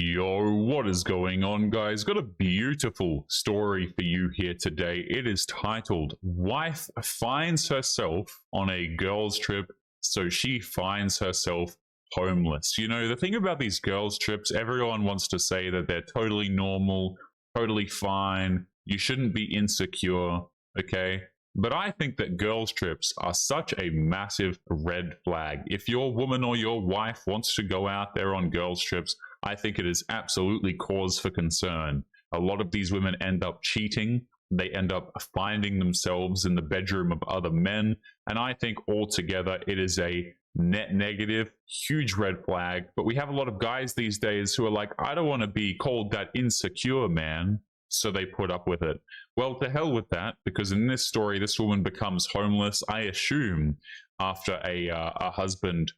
Yo, what is going on, guys? Got a beautiful story for you here today. It is titled, Wife Finds Herself on a Girls Trip, so she finds herself homeless. You know, the thing about these girls trips, everyone wants to say that they're totally normal, totally fine. You shouldn't be insecure, okay? But I think that girls trips are such a massive red flag. If your woman or your wife wants to go out there on girls trips, I think it is absolutely cause for concern. A lot of these women end up cheating. They end up finding themselves in the bedroom of other men. And I think altogether it is a net negative, huge red flag. But we have a lot of guys these days who are like, I don't want to be called that insecure man. So they put up with it. Well, to hell with that, because in this story, this woman becomes homeless, I assume, after her husband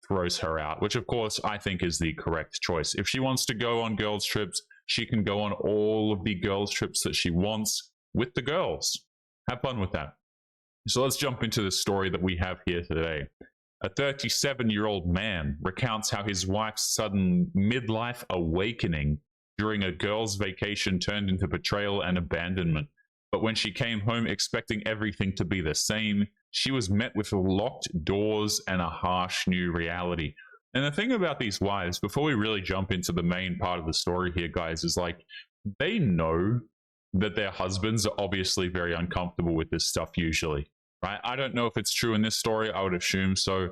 throws her out, which of course I think is the correct choice. If she wants to go on girls trips, she can go on all of the girls trips that she wants with the girls. Have fun with that. So let's jump into the story that we have here today. A 37-year-old man recounts how his wife's sudden midlife awakening during a girls' vacation turned into betrayal and abandonment. But when she came home expecting everything to be the same, she was met with locked doors and a harsh new reality. And the thing about these wives, before we really jump into the main part of the story here, guys, is like, they know that their husbands are obviously very uncomfortable with this stuff usually, right? I don't know if it's true in this story. I would assume so.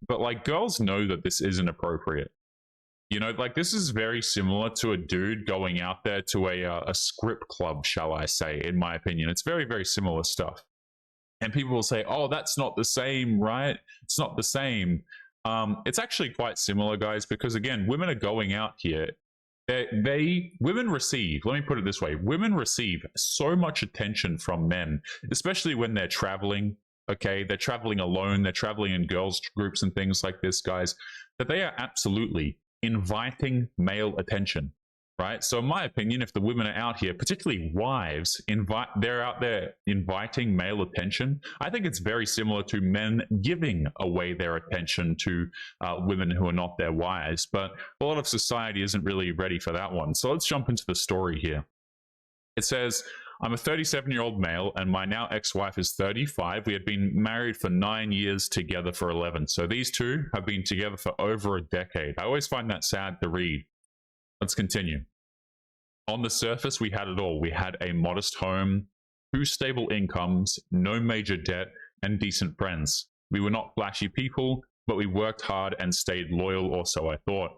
But like, girls know that this isn't appropriate. You know, like, this is very similar to a dude going out there to a script club, shall I say, in my opinion. It's very, very similar stuff. And people will say, oh, that's not the same, right? It's not the same. It's actually quite similar, guys, because, again, women are going out here. Women receive, let me put it this way, women receive so much attention from men, especially when they're traveling, okay? They're traveling alone. They're traveling in girls groups and things like this, guys, that they are absolutely inviting male attention, right? So in my opinion, if the women are out here, particularly wives, they're out there inviting male attention, I think it's very similar to men giving away their attention to women who are not their wives. But a lot of society isn't really ready for that one. So let's jump into the story here. It says, I'm a 37-year-old male and my now ex-wife is 35. We had been married for 9 years, together for 11. So these two have been together for over a decade. I always find that sad to read. Let's continue. On the surface, we had it all. We had a modest home, 2 stable incomes, no major debt, and decent friends. We were not flashy people, but we worked hard and stayed loyal, or so I thought.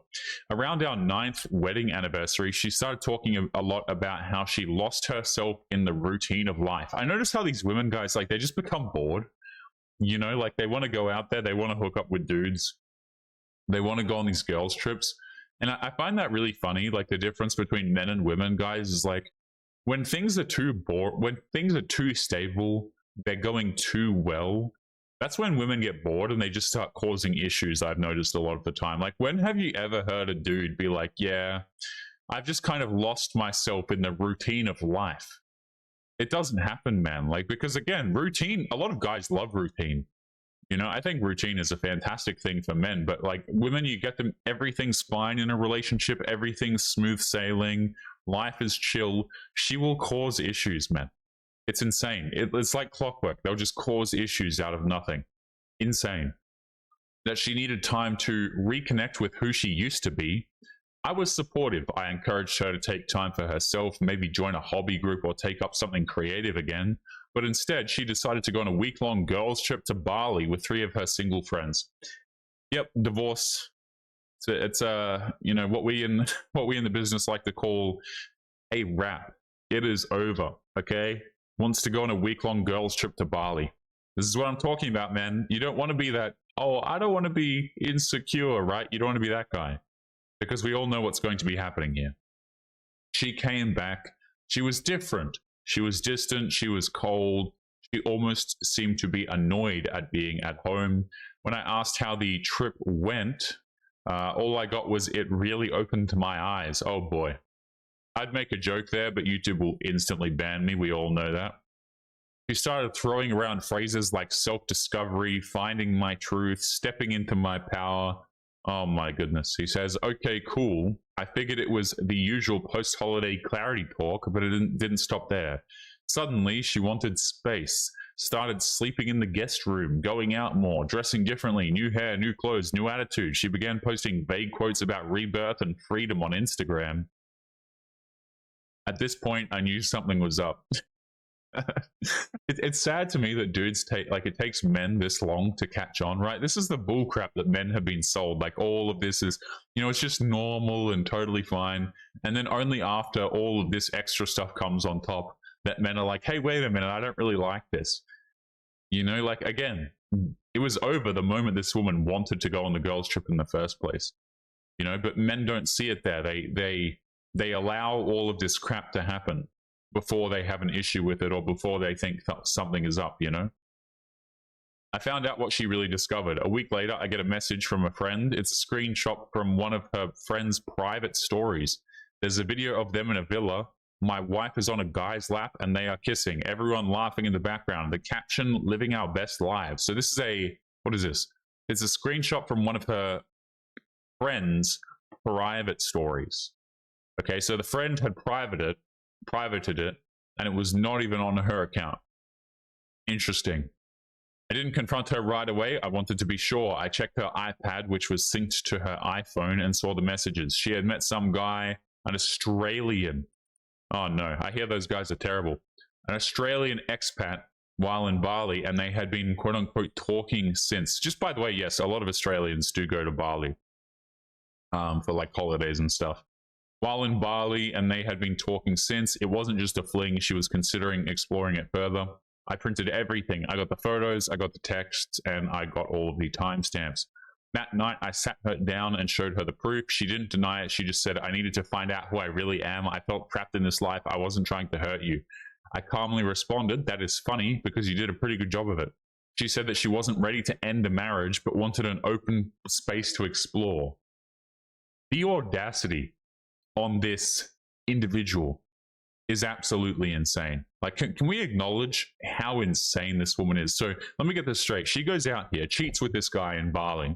Around our 9th wedding anniversary, she started talking a lot about how she lost herself in the routine of life. I noticed how these women, guys, like, they just become bored. You know, like, they want to go out there, they want to hook up with dudes, they want to go on these girls trips. And I find that really funny. Like, the difference between men and women, guys, is like, when things are when things are too stable, they're going too well, that's when women get bored and they just start causing issues. I've noticed a lot of the time. Like, when have you ever heard a dude be like, yeah, I've just kind of lost myself in the routine of life? It doesn't happen, man. Like, because again, routine, a lot of guys love routine. You know, I think routine is a fantastic thing for men, but like, women, you get them, everything's fine in a relationship, everything's smooth sailing, life is chill. She will cause issues, man. It's insane. It's like clockwork. They'll just cause issues out of nothing. Insane. That she needed time to reconnect with who she used to be. I was supportive. I encouraged her to take time for herself, maybe join a hobby group or take up something creative again. But instead, she decided to go on a week-long girls trip to Bali with 3 of her single friends. Yep, divorce. It's you know, what we in the business like to call a wrap. It is over, okay? Wants to go on a week-long girls trip to Bali. This is what I'm talking about, man. You don't want to be that, oh, I don't want to be insecure, right? You don't want to be that guy. Because we all know what's going to be happening here. She came back. She was different. She was distant. She was cold. She almost seemed to be annoyed at being at home. When I asked how the trip went, all I got was, it really opened my eyes. Oh boy. I'd make a joke there, but YouTube will instantly ban me. We all know that. She started throwing around phrases like self-discovery, finding my truth, stepping into my power. Oh my goodness. He says, okay, cool. I figured it was the usual post-holiday clarity talk, but it didn't stop there. Suddenly, she wanted space, started sleeping in the guest room, going out more, dressing differently, new hair, new clothes, new attitude. She began posting vague quotes about rebirth and freedom on Instagram. At this point, I knew something was up. It's sad to me that dudes it takes men this long to catch on, right? This is the bullcrap that men have been sold. Like, all of this is, it's just normal and totally fine. And then only after all of this extra stuff comes on top that men are like, hey, wait a minute, I don't really like this. Again, it was over the moment this woman wanted to go on the girls' trip in the first place. But men don't see it there. They allow all of this crap to happen before they have an issue with it or before they think something is up, I found out what she really discovered. A week later, I get a message from a friend. It's a screenshot from one of her friend's private stories. There's a video of them in a villa. My wife is on a guy's lap and they are kissing. Everyone laughing in the background. The caption, living our best lives. So this is what is this? It's a screenshot from one of her friend's private stories. Okay, so the friend had privated it, and it was not even on her account. Interesting. I didn't confront her right away. I wanted to be sure. I checked her iPad, which was synced to her iPhone, and saw the messages. She had met some guy, an Australian. Oh no, I hear those guys are terrible. An Australian expat while in Bali, and they had been quote unquote talking since. Just by the way, yes, a lot of Australians do go to Bali for like holidays and stuff. While in Bali, and they had been talking since. It wasn't just a fling. She was considering exploring it further. I printed everything. I got the photos, I got the texts, and I got all of the timestamps. That night, I sat her down and showed her the proof. She didn't deny it. She just said, I needed to find out who I really am. I felt trapped in this life. I wasn't trying to hurt you. I calmly responded, that is funny because you did a pretty good job of it. She said that she wasn't ready to end the marriage, but wanted an open space to explore. The audacity on this individual is absolutely insane. Like, can we acknowledge how insane this woman is? So let me get this straight. She goes out here, cheats with this guy in Bali.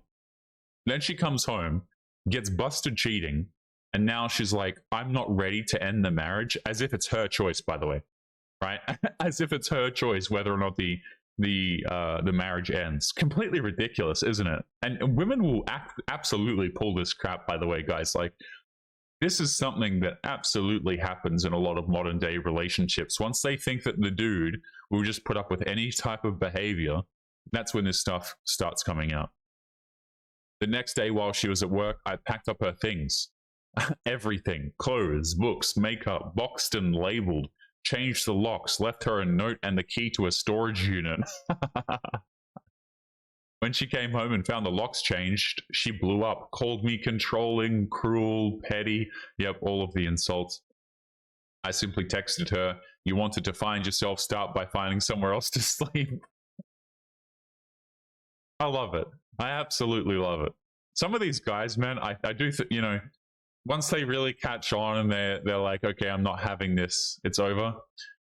Then she comes home, gets busted cheating, and now she's like, I'm not ready to end the marriage, as if it's her choice, by the way, right? As if it's her choice whether or not the marriage ends. Completely ridiculous, isn't it? And women will absolutely pull this crap, by the way, guys. Like, this is something that absolutely happens in a lot of modern day relationships. Once they think that the dude will just put up with any type of behavior, that's when this stuff starts coming out. The next day while she was at work, I packed up her things. Everything. Clothes, books, makeup, boxed and labeled. Changed the locks, left her a note and the key to a storage unit. When she came home and found the locks changed, she blew up, called me controlling, cruel, petty. Yep, all of the insults. I simply texted her, you wanted to find yourself, start by finding somewhere else to sleep. I love it. I absolutely love it. Some of these guys, man, I do, once they really catch on and they're like, okay, I'm not having this, it's over.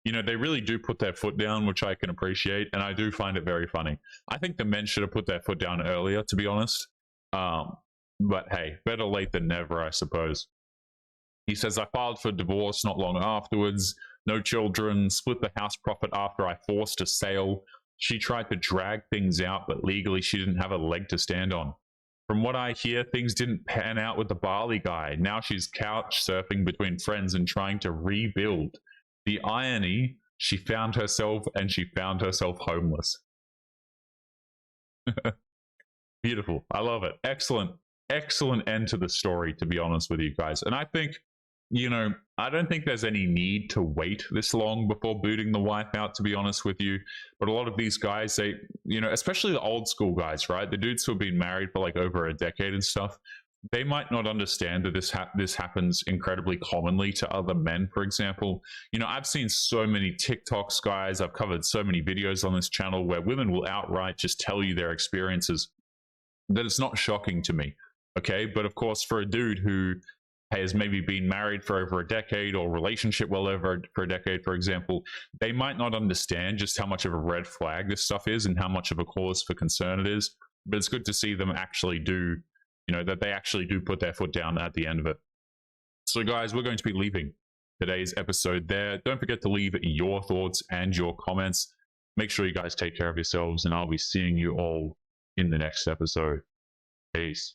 They really do put their foot down, which I can appreciate, and I do find it very funny. I think the men should have put their foot down earlier, to be honest. But hey, better late than never, I suppose. He says, I filed for divorce not long afterwards. No children, split the house profit after I forced a sale. She tried to drag things out, but legally she didn't have a leg to stand on. From what I hear, things didn't pan out with the Bali guy. Now she's couch surfing between friends and trying to rebuild. The irony, she found herself homeless. Beautiful. I love it. Excellent end to the story, to be honest with you guys. And I think, I don't think there's any need to wait this long before booting the wife out, to be honest with you. But a lot of these guys, they, especially the old school guys, right? The dudes who have been married for like over a decade and stuff, they might not understand that this happens incredibly commonly to other men, for example. I've seen so many TikToks, guys. I've covered so many videos on this channel where women will outright just tell you their experiences, that it's not shocking to me, okay? But of course, for a dude who has maybe been married for over a decade or relationship well over for a decade, for example, they might not understand just how much of a red flag this stuff is and how much of a cause for concern it is. But it's good to see them actually do, that they actually do put their foot down at the end of it. So guys, we're going to be leaving today's episode there. Don't forget to leave your thoughts and your comments. Make sure you guys take care of yourselves, and I'll be seeing you all in the next episode. Peace.